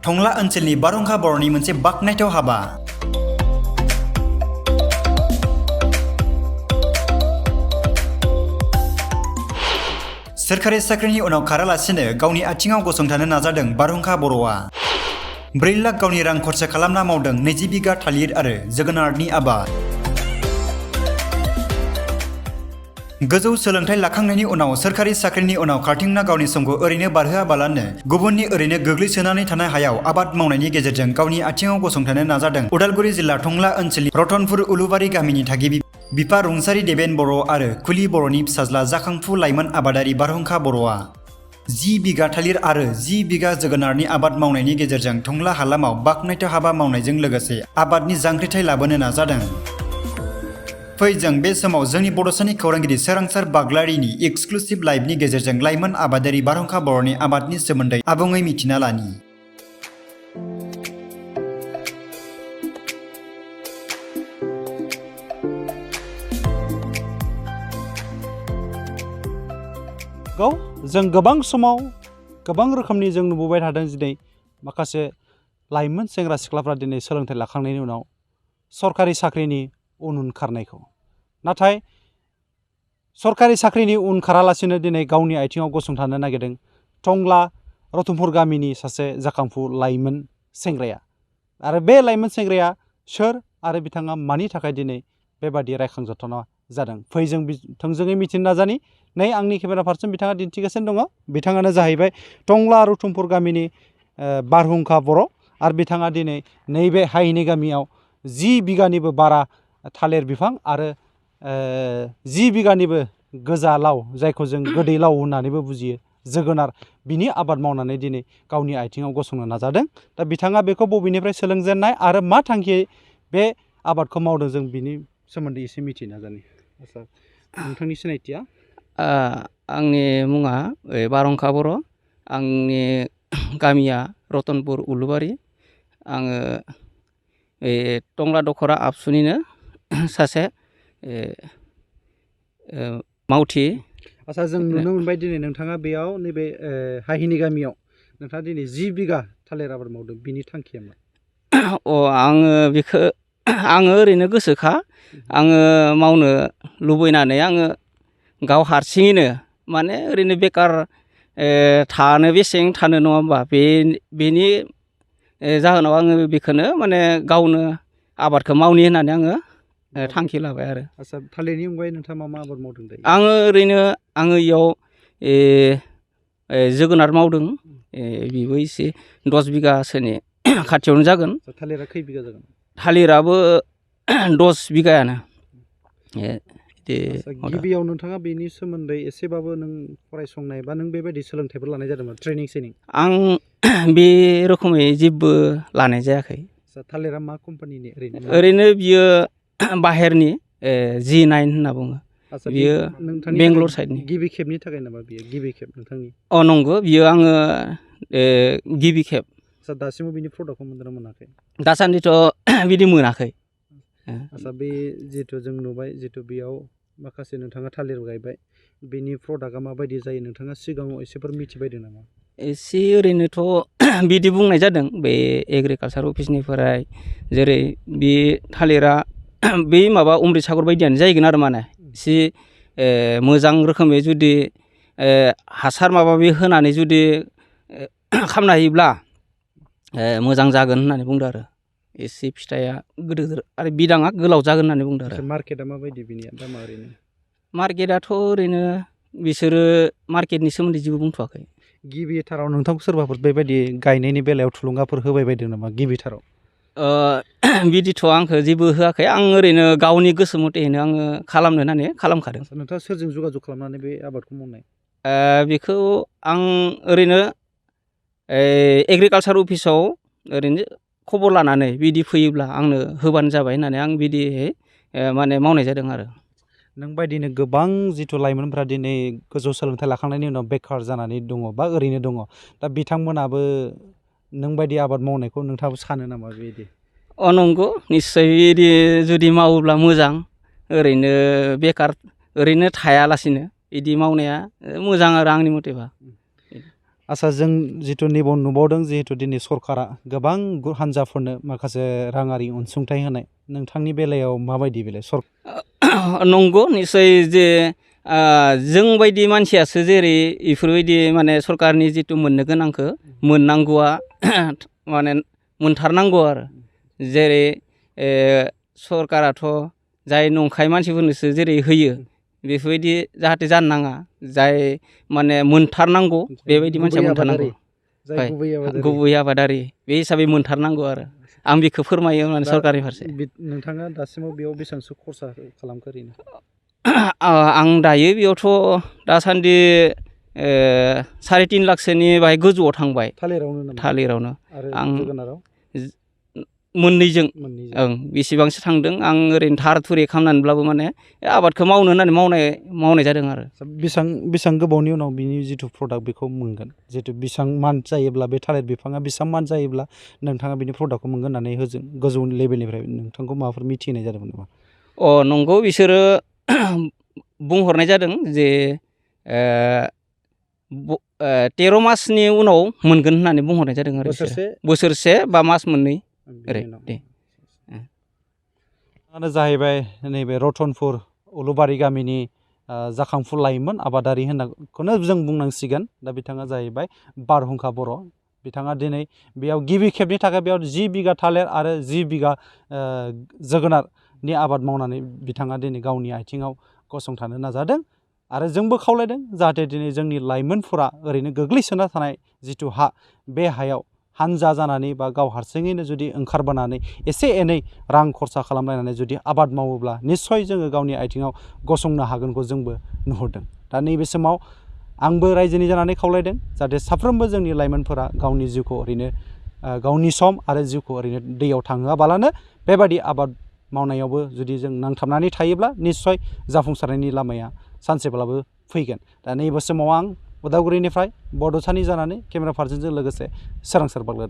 टंला ओनसोलनि बारहुंखा बर'नि मोनसे बाखनायथाव हाबा। सोरखारि साख्रिनि उनाव खारालासिनो गावनि आथिङाव गसंथानो नाजादों बारहुंखा बर'आ। 4 लाख गावनि रां खरसा खालामना मावदों 20 बिगा थालिर आरो जोगोनारनि आबाद। गोजौ सोलोंथाइ लाखांनायनि उनाव सोरखारि साख्रिनि उनाव खारथिंना गावनि समखौ ओरैनो बारहोआबालानो गुबुननि ओरैनो गोग्लैसोनानै थानाय हायाव आबाद मावनायनि गेजेरजों गावनि आथिङाव गसंथानो नाजादों उदालगुरि जिल्ला टंला ओनसोलनि रतनपुर उलुबारि गामिनि थागिबि बिफा रुंसारि देबेन बर' आरो कुलि बर'नि फिसाज्ला जाखांफु लाइमोन आबादारि बारहुंखा बर'आ 10 बिगा थालिर आरो 10 बिगा जोगोनारनि आबाद मावनायनि गेजेरजों टंला हालामाव बाखनायथाव हाबा मावनायजों लोगोसे आबादनि जांख्रिथाय लाबोनो नाजादों। फै जों बे समाव जोंनि बड'सानि खौरांगिरि सोरांसार बाग्लारिनि एक्सक्लुसिभ लाइभनि गेजेरजों लाइमोन आबादारि बारहुंखा बर'नि आबादनि सोमोन्दै आबुङै मिथिना लानि। जों गोबां समाव गोबां रोखोमनि जों नुबोबाय थादों दिनै माखासे लाइमोन सेंग्रा सिख्लाफ्रा दिनै सोलोंथाइ लाखांनायनि उनाव सरकारि साख्रिनि उन खारनायखौ, नाथाय सरकारि साख्रिनि उन खारालासिनो दिनै गावनि आथिङाव गसंथानो नागिरदों टंला रतनपुर गामिनि सासे जाखांफु लाइमोन सेंग्राया। आरो बे लाइमोन सेंग्राया सोर आरो बिथाङा मानि थाखाय दिनै बेबादि रायखांजाथावना जादों, फै जों थोंजोङै मिथिनो नाजानि। नै आंनि केमेरा पार्सन बिथाङा दिन्थिगासिनो दङ, बिथाङानो जाहैबाय टंला रतनपुर गामिनि बारहुंखा बर' आरो बिथाङा दिनै नैबे हायिनि गामियाव 10 बिगानिबो बारा थालिर बिफां आरो 10 बिगानिबो गोजा लाव, जायखौ जों गोदै लाव होननानैबो बुजियो, जोगोनार, बिनि आबाद मावनानै दिनै गावनि आथिङाव गसंनो नाजादों। दा बिथाङा बेखौ बबेनिफ्राय सोलोंजेननाय आरो मा थांखियै बे आबादखौ मावदों जों बिनि सोमोन्दै एसे मिथिनो नाजानि। आदसा, नोंथांनि सिनायथिया? आंनि मुङा बारहुंखा बर', आंनि गामिया रतनपुर उलुबारि, आङो टंला दखरा आबसुनिनो सासे मावथि। आदसा, जों नुनो मोनबाय दिनै नोंथाङा बेयाव नैबे हाहिनि गामियाव नोंथाङा दिनै 10 बिगा थालिर आबाद मावदों, बिनि थांखिया मा? आङो ओरैनो गोसोखा, आङो मावनो लुबैनानै आङो गाव हारसिङैनो माने ओरैनो बेकार थानो बेसें थानो नङा होमबा, बेनि जाहोनाव आङो बेखौनो माने गावनो आबादखौ मावनि होननानै आङो थांखि लाबाय आरो। आदसा, थालिरनि अनगायै नोंथाङा मा आबाद मावदों दायो? आङो इयाव जोगोनार मावदों, बेबो एसे 10 बिगासोनि खाथियावनो जागोन। थालिरा खै बिगा जागोन? थालिराबो 10 बिगायानो। गिबियाव नोंथाङा बेनि सोमोन्दै एसेबाबो नों फरायसंनाय बा नों बेबायदि सोलोंथाइफोर लानाय जादोंमोन, ट्रेनिं? आं बे रोखोमै जेबो लानाय जायाखै। थालिरा मा कम्पानिनि? ओरैनो बियो बाहेरनि G9 होनना बुङो, बियो बेंगलर साइडनि। गिबि खेबनि थाखाय नामा बियो? गिबि खेब नोंथांनि? नंगौ, बियो आङो गिबि खेब। दासिमबो बिनि प्रडाक्टखौ मोनदोंना मोनाखै? दासान्दिथ' बिदि मोनाखै। आदसा, बे जिहेथु जों नुबाय, जिहेथु बेयाव माखासे नोंथाङा थालिर गायबाय, बेनि प्रडाक्टआ माबायदि जायो नोंथाङा सिगाङाव एसेफोर मिथिबायदों नामा? एसे ओरैनोथ' बिदि बुंनाय जादों बे एग्रिकालसार अफिसनिफ्राय, जेरै बे थालिरा बै माबा अमृतसागर बायदियानो जाहैगोन आरो, माने एसे मोजां रोखोमै जुदि हासार माबा माबि होनानै जुदि खालामनो हायोब्ला मोजां जागोन होननानै बुंदों आरो। एसे फिथाइया गिदिर आरो बिदाङा गोलाव जागोन होननानै बुंदों आरो। मार्केटआ माबायदि बिनिया दामा ओरैनो? मार्केटआथ' ओरैनो बिसोरो मार्केटनि सोमोन्दै जेबो बुंथ'वाखै। गिबिथाराव नोंथांखौ सोरबाफोर बेबायदि गायनायनि बेलायाव थुलुंगाफोर होबाय बायदों नामा गिबिथाराव? बिदिथ' आंखौ जेबो होआखै, आं ओरैनो गावनि गोसो मथेनो आङो खालामनो होननानै खालामखादों। नोंथाङा सोरजों जगाजग खालामनानै बे आबादखौ मावनाय? बेखौ आं ओरैनो एग्रिकालसार अफिसाव ओरैनो खबर लानानै बिदि फैयोब्ला आंनो होबानो जाबाय होननानै आं बिदि माने मावनाय जादों आरो। नों बायदिनो गोबां जिथु लाइमोनफ्रा दिनै गोजौ सोलोंथाइ लाखांनायनि उनाव बेखार जानानै दङ बा ओरैनो दङ, दा बिथांमोनाबो नों बायदि आबाद मावनायखौ नोंथाङाबो सानो नामा बेबायदि? नंगौ, निस्सय बिदि जुदि मावोब्ला मोजां, ओरैनो बेकार ओरैनो थायालासिनो बिदि मावनाया मोजां आरो आंनि मथेबा। आच्चा जों जिथु नैबाव नुबावदों जिहेतु दिनै सरकारा गोबां हान्जाफोरनो माखासे राङारि अनसुंथाइ होनाय नोंथांनि बेलायाव माबायदि बेलाय नंगौ निस्सय जे जों बायदि मानसियासो जेरै इफोरबायदि माने सरकारनि जिथु मोननो गोनांखौ मोननांगौआ माने मोनथारनांगौ आरो जेरै सरकाराथ' जाय नंखाय मानसिफोरनोसो जेरै होयो बेफोरबायदि जाहाथे जानो नाङा जाय माने मोनथारनांगौ बेबायदि मानसिया मोनथारनांगौ गुबै आबादारि बे हिसाबै मोनथारनांगौ आरो आं बेखौ फोरमायो माने सरकारनि फारसे नोंथाङा दासिमाव बेयाव बेसेबांसो खरसा खालामखो ओरैनो आं दायो बेयावथ' दासान्दि 3.5 लाखसोनि बाहाय गोजौआव थांबाय थालिरावनो आं मोननैजों ओं बेसेबांसो थांदों आं ओरैनो थार थुरि खालामनानैब्लाबो माने आबादखौ मावनो होननानै मावनाय जादों आरो बेसेबां गोबावनि उनाव बिनि जिथु प्रडाक्ट बेखौ मोनगोन जिथु बेसेबां मान्थ जायोब्ला बे थालिर बिफाङा बेसेबां मान्थ जायोब्ला नोंथाङा बिनि प्रडाक्टखौ मोनगोन होननानै होजों गोजौ लेभेलनिफ्राय नोंथांखौ माबाफोर मिथिहोनाय जादोंमोन नामा नंगौ बिसोरो बुंहरनाय जादों जे 13 मासनि उनाव मोनगोन होननानै बुंहरनाय जादों आरो बोसोरसे बा मास मोननै ओरै दे जाहैबाय नैबे रतनपुर उलुबारि गामिनि जाखांफु लाइमोन आबादारि होननाखौनो जों बुंनांसिगोन दा बिथाङा जाहैबाय बारहुंखा बर' बिथाङा दिनै बेयाव गिबि खेबनि थाखाय बेयाव 10 बिगा थालिर आरो 10 बिगा जोगोनारनि आबाद मावनानै बिथाङा दिनै गावनि आथिङाव गसंथानो नाजादों आरो जोंबो खावलायदों जाहाथे दिनै जोंनि लाइमोनफोरा ओरैनो गोग्लैसोना थानाय जिथु हा बे हायाव हानजा जानानै बा गाव हारसिङैनो जुदि ओंखारबोनानै एसे एनै रां खरसा खालामलायनानै जुदि आबाद मावोब्ला निस्सय जोङो गावनि आथिङाव गसंनो हागोनखौ जोंबो नुहुरदों दा नैबे समाव आंबो रायजोनि जानानै खावलायदों जाहाथे साफ्रोमबो जोंनि लाइमोनफोरा गावनि जिउखौ ओरैनो गावनि सम आरो जिउखौ ओरैनो दैयाव थांहोआबालानो बेबायदि आबाद मावनायावबो जुदि जों नांथाबनानै थायोब्ला निस्सय जाफुंसारनायनि लामाया सानसेब्लाबो फैगोन दा नैबे समाव आं उदालगुरिनिफ्राय बड'सानि जानानै केमेरा पार्सनजों लोगोसे सोरांसार बाग्लारि